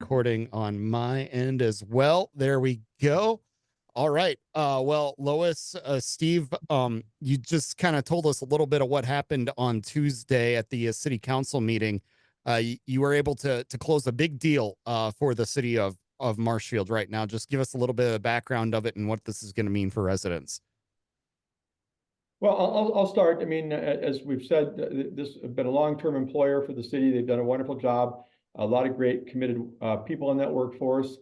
recording on my end as well. There we go. All right. Well, Lois, Steve, you just kind of told us a little bit of what happened on Tuesday at the city council meeting. You were able to close a big deal for the city of Marshfield right now. Just give us a little bit of the background of it and what this is going to mean for residents. Well, I'll start. I mean, as we've said, this has been a long-term employer for the city. They've done a wonderful job. A lot of great committed people in that workforce.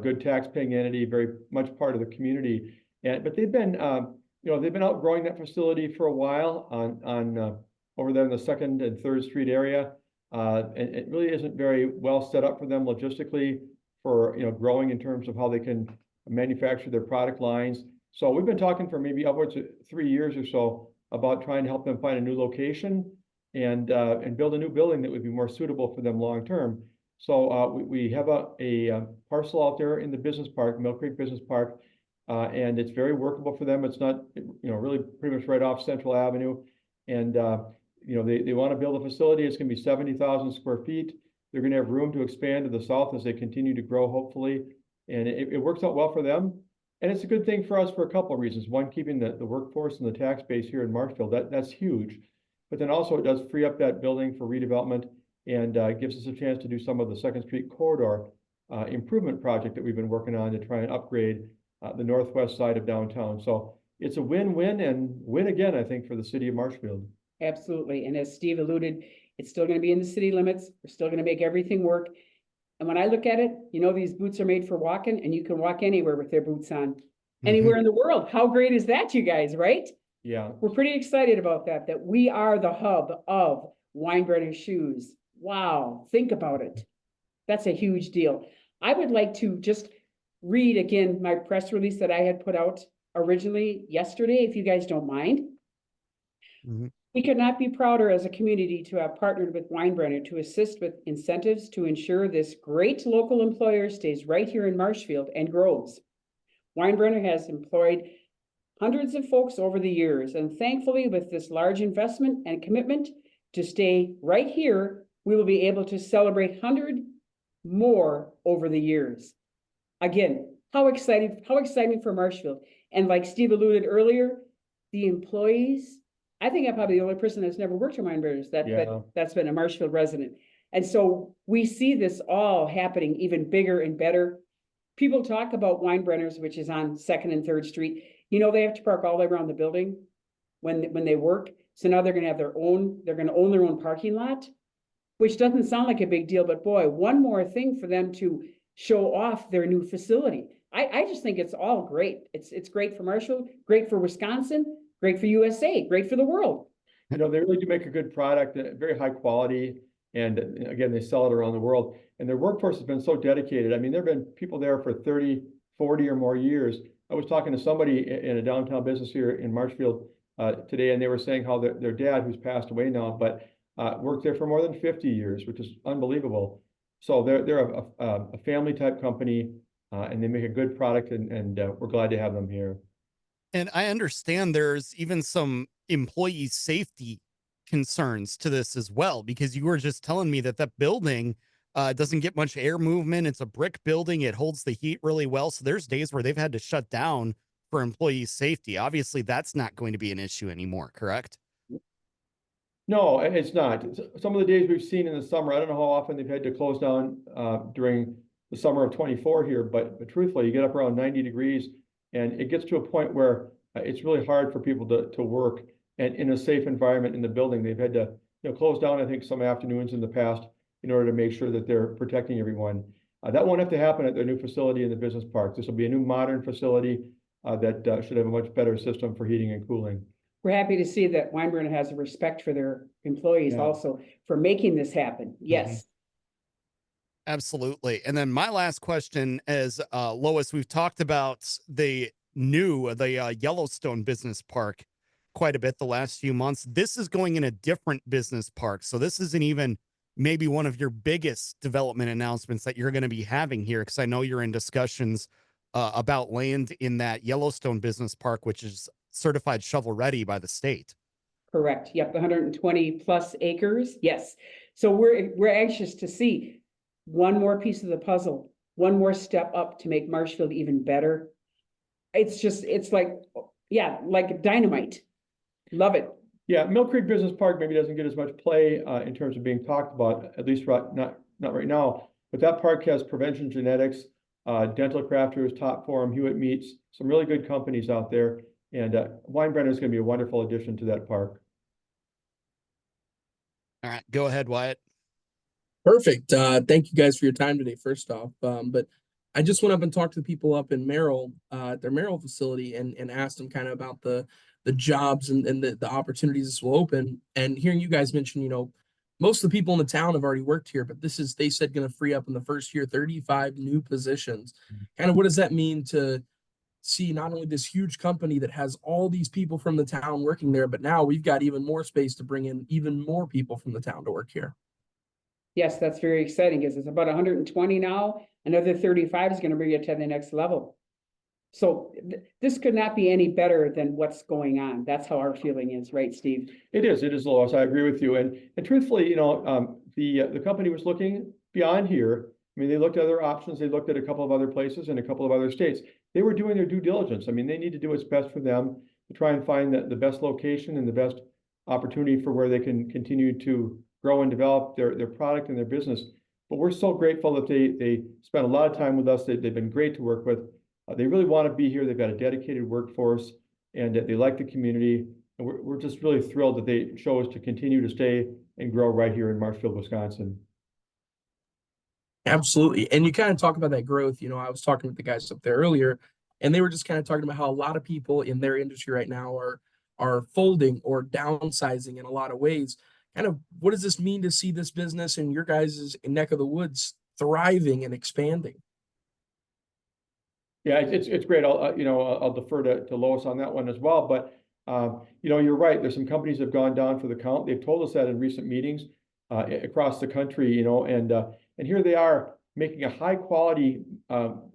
Good tax-paying entity, very much part of the community. But they've been, they've been outgrowing that facility for a while on over there in the 2nd and 3rd Street area, and it really isn't very well set up for them logistically for growing in terms of how they can manufacture their product lines. So we've been talking for maybe upwards of 3 years or so about trying to help them find a new location and build a new building that would be more suitable for them long term. So we have a parcel out there in the business park, Mill Creek Business Park, and it's very workable for them. It's not, really pretty much right off Central Avenue, and they want to build a facility. It's going to be 70,000 square feet. They're going to have room to expand to the south as they continue to grow, hopefully, and it works out well for them. And it's a good thing for us for a couple of reasons. One, keeping the workforce and the tax base here in Marshfield, that's huge. But then also it does free up that building for redevelopment and gives us a chance to do some of the 2nd Street corridor improvement project that we've been working on to try and upgrade the northwest side of downtown. So it's a win-win and win again, I think, for the city of Marshfield. Absolutely. And as Steve alluded, it's still going to be in the city limits. We're still going to make everything work. And when I look at it, these boots are made for walking, and you can walk anywhere with their boots on, anywhere in the world. How great is that, you guys, right? Yeah. We're pretty excited about that we are the hub of Weinbrenner Shoes. Wow. Think about it. That's a huge deal. I would like to just read again my press release that I had put out originally yesterday, if you guys don't mind. We could not be prouder as a community to have partnered with Weinbrenner to assist with incentives to ensure this great local employer stays right here in Marshfield and grows. Weinbrenner has employed hundreds of folks over the years, and thankfully, with this large investment and commitment to stay right here, we will be able to celebrate 100 more over the years. Again, how exciting for Marshfield. And like Steve alluded earlier, the employees, I think I'm probably the only person that's never worked for Weinbrenner's that's been a Marshfield resident. And so we see this all happening even bigger and better. People talk about Weinbrenner's, which is on 2nd and 3rd Street. They have to park all the way around the building when they work. So now they're going to have they're going to own their own parking lot, which doesn't sound like a big deal, but boy, one more thing for them to show off their new facility. I just think it's all great. It's great for Marshfield, great for Wisconsin, great for USA, great for the world. They really do make a good product, very high quality. And again, they sell it around the world. And their workforce has been so dedicated. I mean, there have been people there for 30, 40 or more years. I was talking to somebody in a downtown business here in Marshfield today, and they were saying how their dad, who's passed away now, but worked there for more than 50 years, which is unbelievable. So they're a family type company, and they make a good product, and we're glad to have them here. And I understand there's even some employee safety concerns to this as well, because you were just telling me that building doesn't get much air movement. It's a brick building. It holds the heat really well. So there's days where they've had to shut down for employee safety. Obviously, that's not going to be an issue anymore, correct? No, it's not. Some of the days we've seen in the summer, I don't know how often they've had to close down during the summer of 24 here, but truthfully, you get up around 90 degrees and it gets to a point where it's really hard for people to work and in a safe environment in the building. They've had to close down, I think, some afternoons in the past in order to make sure that they're protecting everyone. That won't have to happen at their new facility in the business park. This will be a new modern facility that should have a much better system for heating and cooling. We're happy to see that Weinbrenner has a respect for their employees also for making this happen. Yes. Absolutely. And then my last question is, Lois, we've talked about the Yellowstone Business Park quite a bit the last few months. This is going in a different business park. So this isn't even maybe one of your biggest development announcements that you're going to be having here, because I know you're in discussions about land in that Yellowstone Business Park, which is certified shovel ready by the state. Correct. Yep, 120 plus acres. Yes. So we're anxious to see. one more piece of the puzzle, one more step up to make Marshfield even better. It's like, yeah, like dynamite. Love it. Yeah, Mill Creek Business Park maybe doesn't get as much play in terms of being talked about, at least not right now. But that park has Prevention Genetics, Dental Crafters, Top Form, Hewitt Meats, some really good companies out there. And Weinbrenner is going to be a wonderful addition to that park. All right, go ahead, Wyatt. Perfect. Thank you guys for your time today, first off. But I just went up and talked to people up in Merrill, at their Merrill facility, and asked them kind of about the jobs and the opportunities this will open. And hearing you guys mention, most of the people in the town have already worked here, but this is, they said, going to free up in the first year 35 new positions. Kind of what does that mean to see not only this huge company that has all these people from the town working there, but now we've got even more space to bring in even more people from the town to work here? Yes, that's very exciting because it's about 120 now. Another 35 is going to bring it to the next level. So this could not be any better than what's going on. That's how our feeling is, right, Steve? It is, Lois. I agree with you. And truthfully, the company was looking beyond here. I mean, they looked at other options. They looked at a couple of other places and a couple of other states. They were doing their due diligence. I mean, they need to do what's best for them to try and find the best location and the best opportunity for where they can continue to grow and develop their product and their business. But we're so grateful that they spent a lot of time with us. They've been great to work with. They really want to be here. They've got a dedicated workforce, and they like the community. And we're just really thrilled that they chose to continue to stay and grow right here in Marshfield, Wisconsin. Absolutely. And you kind of talk about that growth. I was talking with the guys up there earlier, and they were just kind of talking about how a lot of people in their industry right now are folding or downsizing in a lot of ways. Kind of what does this mean to see this business in your guys' neck of the woods thriving and expanding? Yeah, it's great. I'll defer to Lois on that one as well. But you're right. There's some companies that have gone down for the count. They've told us that in recent meetings across the country. And here they are making a high quality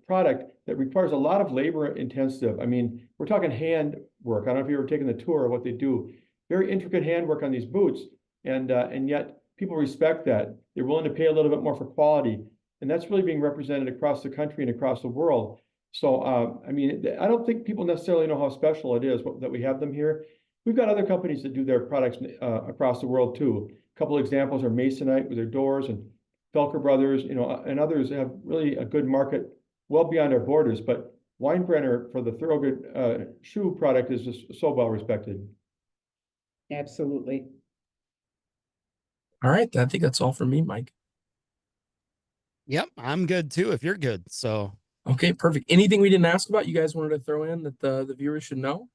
product that requires a lot of labor intensive. I mean, we're talking hand work. I don't know if you ever taken the tour of what they do. Very intricate handwork on these boots, and yet people respect that. They're willing to pay a little bit more for quality, and that's really being represented across the country and across the world. So, I mean, I don't think people necessarily know how special it is that we have them here. We've got other companies that do their products across the world too. A couple of examples are Masonite with their doors, and Felker Brothers, and others have really a good market well beyond our borders. But Weinbrenner for the Thorogood shoe product is just so well respected. Absolutely. All right. I think that's all for me, Mike. Yep, I'm good too, if you're good. So okay, perfect. Anything we didn't ask about you guys wanted to throw in that the viewers should know?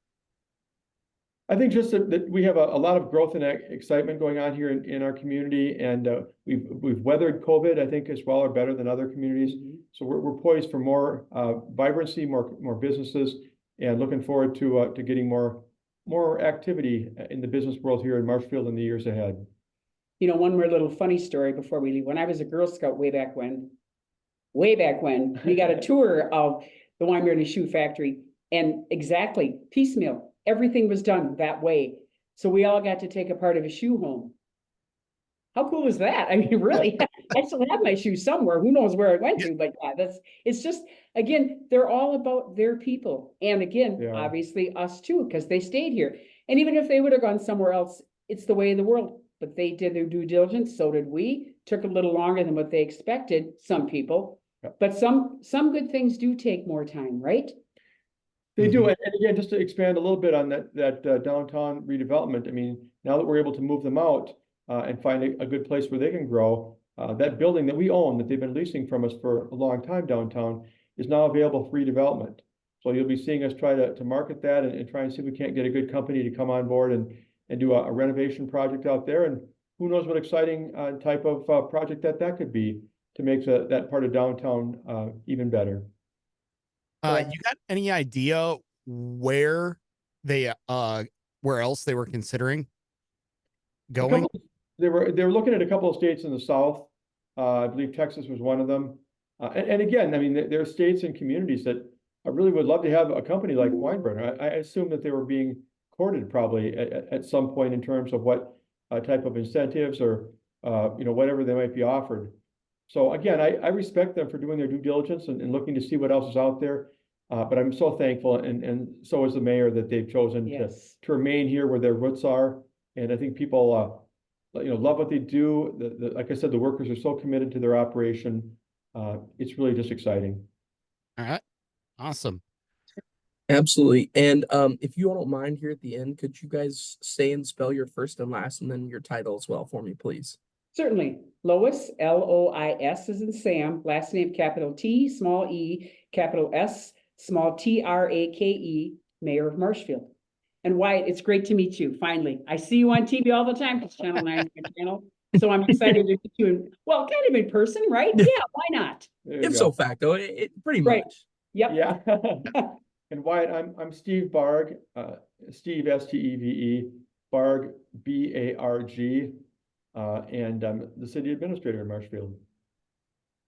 I think just that we have a lot of growth and excitement going on here in our community, and we've weathered COVID, I think, as well, or better than other communities. Mm-hmm. So we're poised for more vibrancy, more businesses, and looking forward to getting more activity in the business world here in Marshfield in the years ahead. One more little funny story before we leave. When I was a Girl Scout way back when, we got a tour of the Weinbrenner Shoe Factory, and exactly piecemeal. Everything was done that way. So we all got to take a part of a shoe home. How cool is that? I mean, really, I still have my shoes somewhere. Who knows where I went to? But yeah, it's just, again, they're all about their people. And again, obviously us too, because they stayed here. And even if they would have gone somewhere else, it's the way of the world. But they did their due diligence. So did we. Took a little longer than what they expected, some people. But some good things do take more time, right? They do. And again, just to expand a little bit on that downtown redevelopment, I mean, now that we're able to move them out and find a good place where they can grow, that building that we own, that they've been leasing from us for a long time downtown, is now available for redevelopment. So you'll be seeing us try to market that and try and see if we can't get a good company to come on board and do a renovation project out there. And who knows what exciting type of project that could be to make that part of downtown even better. You got any idea where else they were considering going? They were looking at a couple of states in the South. I believe Texas was one of them. And again, I mean, there are states and communities that I really would love to have a company like Weinbrenner. I assume that they were being courted probably at some point in terms of what type of incentives or whatever they might be offered. So again, I respect them for doing their due diligence and looking to see what else is out there. But I'm so thankful, and so is the mayor, that they've chosen Yes. to remain here where their roots are. And I think people, love what they do. Like I said, the workers are so committed to their operation. It's really just exciting. All right. Awesome. Absolutely. And if you all don't mind, here at the end, could you guys say and spell your first and last and then your title as well for me, please? Certainly. Lois, Lois as in Sam, last name capital T, small e, capital S, small Trake, Mayor of Marshfield. And Wyatt, it's great to meet you, finally. I see you on TV all the time, because Channel 9 is my channel. So I'm excited to meet you kind of in person, right? Yeah, why not? There you Ipso go. facto, it pretty Right. much. Yep. Yeah. And Wyatt, I'm Steve Barg, Steve, Steve, Barg, Barg, and I'm the city administrator in Marshfield.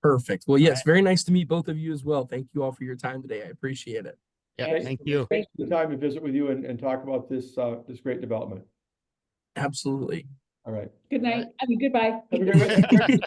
Perfect. Well, yes, right. very nice to meet both of you as well. Thank you all for your time today. I appreciate it. Yeah. Thank you. Thanks for the time to visit with you and talk about this great development. Absolutely. All right. Good night. I mean, goodbye. Have a good